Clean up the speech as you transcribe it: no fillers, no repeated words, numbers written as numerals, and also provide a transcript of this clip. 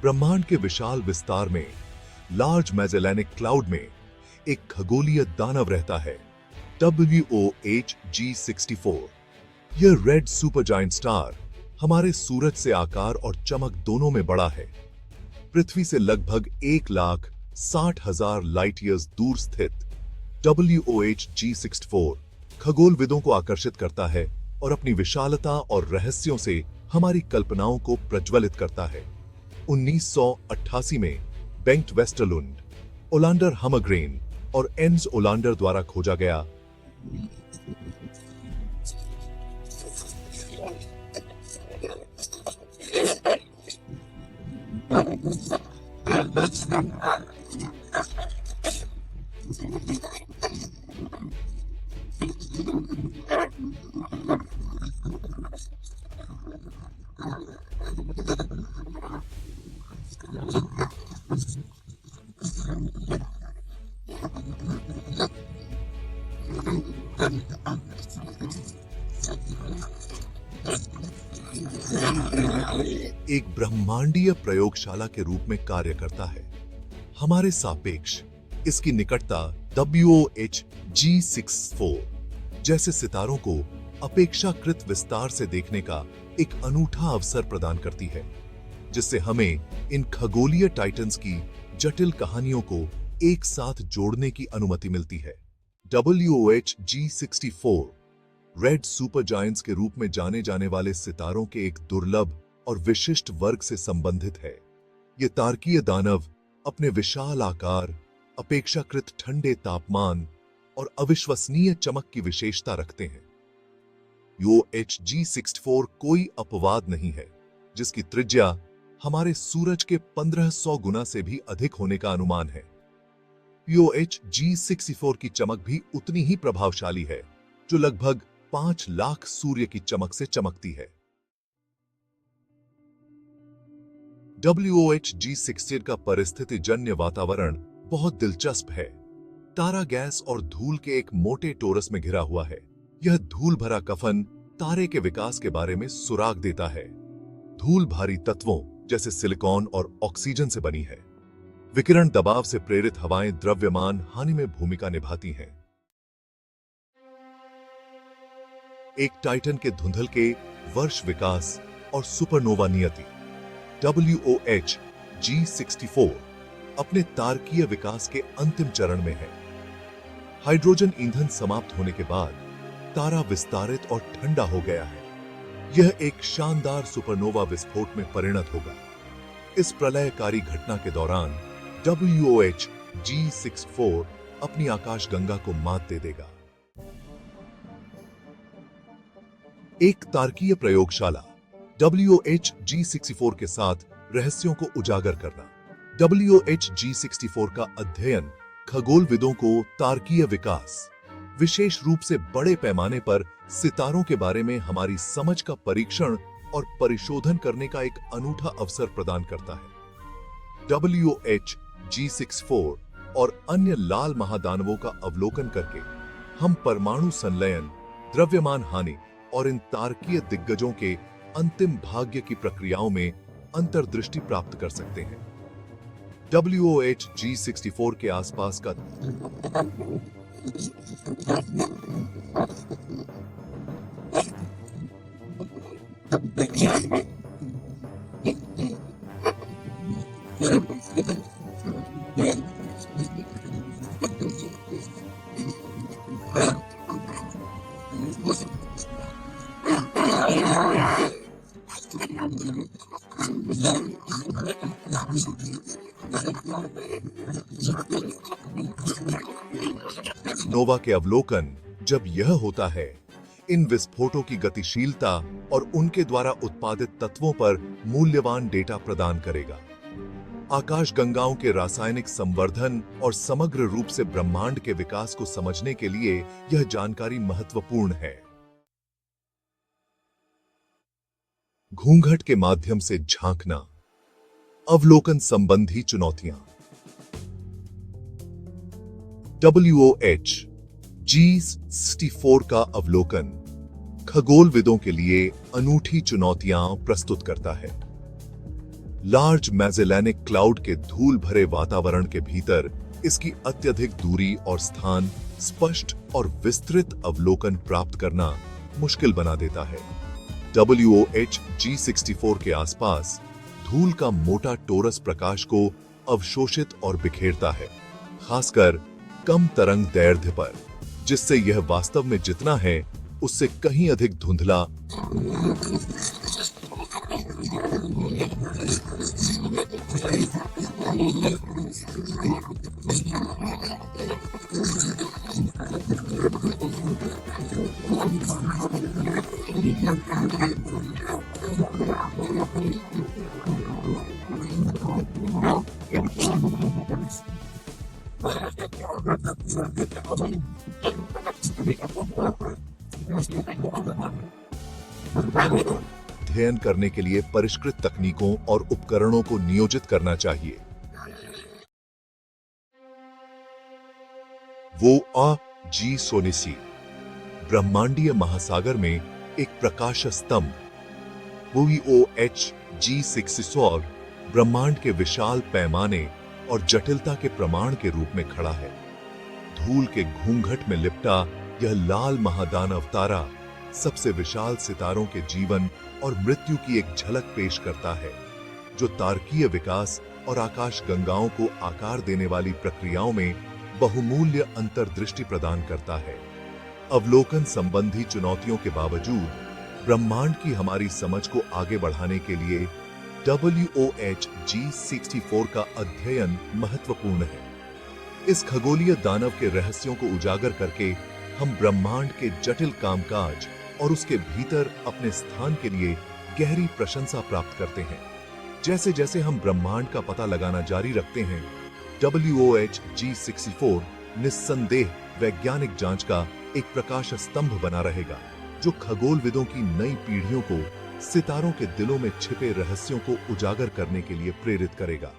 ब्रह्मांड के विशाल विस्तार में लार्ज मैजेलेनिक क्लाउड में एक खगोलीय दानव रहता है, WOHG64। यह रेड सुपरजायंट स्टार हमारे सूरज से आकार और चमक दोनों में बड़ा है। पृथ्वी से लगभग 1,60,000 लाइट ईयर्स दूर स्थित WOHG64 खगोलविदों को आकर्षित करता है और अपनी विशालता और रहस्यों से हमारी कल्पनाओं को प्रज्वलित करता है। 1988 में बेंट वेस्टरलुंड, ओलांडर हमरग्रेन और एन्स ओलांडर द्वारा खोजा गया एक ब्रह्मांडीय प्रयोगशाला के रूप में कार्य करता है। हमारे सापेक्ष इसकी निकटता WOHG64 जैसे सितारों को अपेक्षाकृत विस्तार से देखने का एक अनूठा अवसर प्रदान करती है, जिससे हमें इन खगोलीय टाइटन्स की जटिल कहानियों को एक साथ जोड़ने की अनुमति मिलती है। WOHG64 रेड सुपरजायंट्स के रूप में जाने जाने वाले सितारों के एक दुर्लभ और विशिष्ट वर्ग से संबंधित है। ये तारकीय दानव अपने विशाल आकार, अपेक्षाकृत ठंडे तापमान और अविश्वसनीय चमक की विशेषता रखते हैं। WOHG64 कोई अपवाद नहीं है, जिसकी त्रिज्या हमारे सूरज के 1500 गुना से भी अधिक होने का अनुमान है। WOHG64 की चमक भी उतनी ही प्रभावशाली है, जो लगभग 5 लाख सूर्य की चमक से चमकती है। WOHG64 का परिस्थितिजन्य वातावरण बहुत दिलचस्प है। तारा गैस और धूल के एक मोटे टोरस में घिरा हुआ है। यह धूल भरा कफन तारे के विकास के बारे में सुराग देता है। धूल भारी तत्वों जैसे सिलिकॉन और ऑक्सीजन से बनी है। विकिरण दबाव से प्रेरित हवाएं द्रव्यमान हानि में भूमिका निभाती हैं। एक टाइटन के धुंधल के वर्ष विकास और सुपरनोवा नियति। WOHG64 अपने तारकीय विकास के अंतिम चरण में है। हाइड्रोजन ईंधन समाप्त होने के बाद तारा विस्तारित और ठंडा हो गया है। यह एक शानदार सुपरनोवा विस्फोट में परिणत होगा। इस प्रलयकारी घटना के दौरान WOHG64 अपनी आकाशगंगा को मात दे देगा। एक तारकीय प्रयोगशाला WOHG64 के साथ रहस्यों को उजागर करना। WOHG64 का अध्ययन खगोलविदों को तारकीय विकास, विशेष रूप से बड़े पैमाने पर सितारों के बारे में हमारी समझ का परीक्षण और परिशोधन करने का एक अनूठा अवसर प्रदान करता है। WOHG64 और अन्य लाल महादानवों का अवलोकन करके हम परमाणु संलयन, द्रव्यमान हानि और इन तारकीय दिग्गजों के अंतिम भाग्य की प्रक्रियाओं में अंतर्दृष्टि प्राप्त कर सकते हैं। WOHG64 के आसपास का नोवा के अवलोकन जब यह होता है, इन विस्फोटों की गतिशीलता और उनके द्वारा उत्पादित तत्वों पर मूल्यवान डेटा प्रदान करेगा। आकाशगंगाओं के रासायनिक संवर्धन और समग्र रूप से ब्रह्मांड के विकास को समझने के लिए यह जानकारी महत्वपूर्ण है। घूंघट के माध्यम से झांकना। अवलोकन संबंधी चुनौतियां। WOHG64 का अवलोकन खगोलविदों के लिए अनूठी चुनौतियां प्रस्तुत करता है। लार्ज मैजेलेनिक क्लाउड के धूल भरे वातावरण के भीतर इसकी अत्यधिक दूरी और स्थान स्पष्ट और विस्तृत अवलोकन प्राप्त करना मुश्किल बना देता है। WOH G64 के आसपास धूल का मोटा टोरस प्रकाश को अवशोषित और बिखेरता है, खासकर कम तरंग दैर्ध्य पर, जिससे यह वास्तव में जितना है उससे कहीं अधिक धुंधला अध्ययन करने के लिए परिष्कृत तकनीकों और उपकरणों को नियोजित करना चाहिए। वो जी सोनिसी ब्रह्मांडीय महासागर में एक प्रकाश स्तंभ WOH G64 ब्रह्मांड के विशाल पैमाने और जटिलता के प्रमाण के रूप में खड़ा है। धूल के घूंघट में लिपटा यह लाल महादानव तारा सबसे विशाल सितारों के जीवन और मृत्यु की एक झलक पेश करता है, जो तारकीय विकास और आकाश गंगाओं को आकार देने वाली प्रक्रियाओं में बहुमूल्य अंतर्दृष्टि प्रदान करता है। अवलोकन संबंधी चुनौतियों के बावजूद ब्रह्मांड की हमारी समझ को आगे बढ़ाने के लिए WOH G64 का अध्ययन महत्वपूर्ण है। इस खगोलीय दानव के रहस्यों को उजागर करके हम ब्रह्मांड के जटिल कामकाज और उसके भीतर अपने स्थान के लिए गहरी प्रशंसा प्राप्त करते हैं। जैसे जैसे हम ब्रह्मांड का पता लगाना जारी रखते हैं, WOH G64 निस्संदेह वैज्ञानिक जांच का एक प्रकाश स्तंभ बना रहेगा, जो खगोलविदों की नई पीढ़ियों को सितारों के दिलों में छिपे रहस्यों को उजागर करने के लिए प्रेरित करेगा।